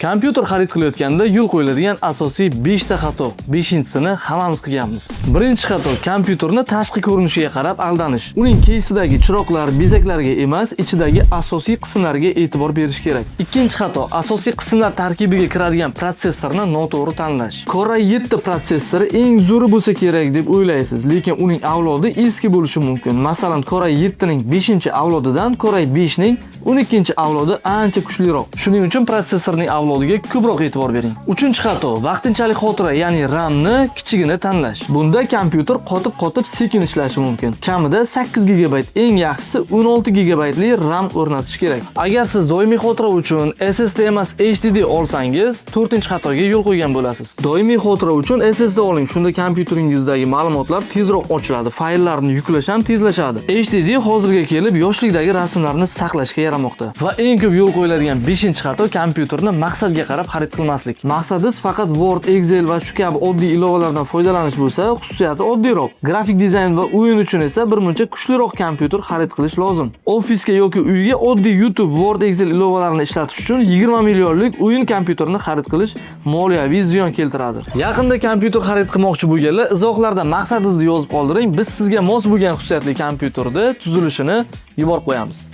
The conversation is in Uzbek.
Kompyuter xarid qilayotganda yo'l qo'yiladigan asosiy 5 ta xato. 5-sini hammamiz qilganmiz. Birinchi xato kompyuterni tashqi ko'rinishiga qarab aldanish. Uning keysidagi chiroqlar, bezaklarga emas, ichidagi asosiy qismlarga e'tibor berish kerak. Ikkinchi xato asosiy qismlar tarkibiga kiradigan protsessorni noto'g'ri tanlash. Core i7 protsessori eng zo'ri bo'lsa kerak deb o'ylaysiz, lekin uning avlodi eski bo'lishi mumkin. Masalan, Core i7 ning 5-avlodidan Core i5 ning 12-avlodi ancha kuchliroq. Shuning uchun protsessorning avlodiga ko'proq e'tibor bering. Uchinchi xato vaqtinchalik xotira, ya'ni RAM ni kichigini tanlash. Bunda kompyuter qotib sekin ishlashi mumkin. Kamida 8 GB, eng yaxshisi 16 GB li RAM o'rnatish kerak. Agar siz doimiy xotira uchun SSD emas HDD olsangiz, 4-xatoga yo'l qo'ygan bo'lasiz. Doimiy xotira uchun SSD oling, shunda kompyuteringizdagi ma'lumotlar tezroq ochiladi, fayllarni yuklash ham tezlashadi. HDD hozirga kelib yoshlikdagi rasmlarni saqlashga yaramoqda. Va eng ko'p yo'l qo'yiladigan 5-xato kompyuterni maqsadga qarab xarid qilmaslik. Maqsadingiz faqat Word, Excel va shu kabi oddiy ilovalardan foydalanish bo'lsa, xususiyati oddiyroq. Grafik dizayn va o'yin uchun esa birmuncha kuchliroq kompyuter xarid qilish lozim. Ofisga yoki uyga oddiy YouTube, Word, Excel ilovalarini ishlatish uchun 20 millionlik o'yin kompyuterini xarid qilish moliyaviy ziyon keltiradi. Yaqinda kompyuter xarid qilmoqchi bo'lganlar izohlarda maqsadingizni yozib qoldiring. Biz sizga mos bo'lgan xususiyatli kompyuterni tuzilishini yuborib qo'yamiz.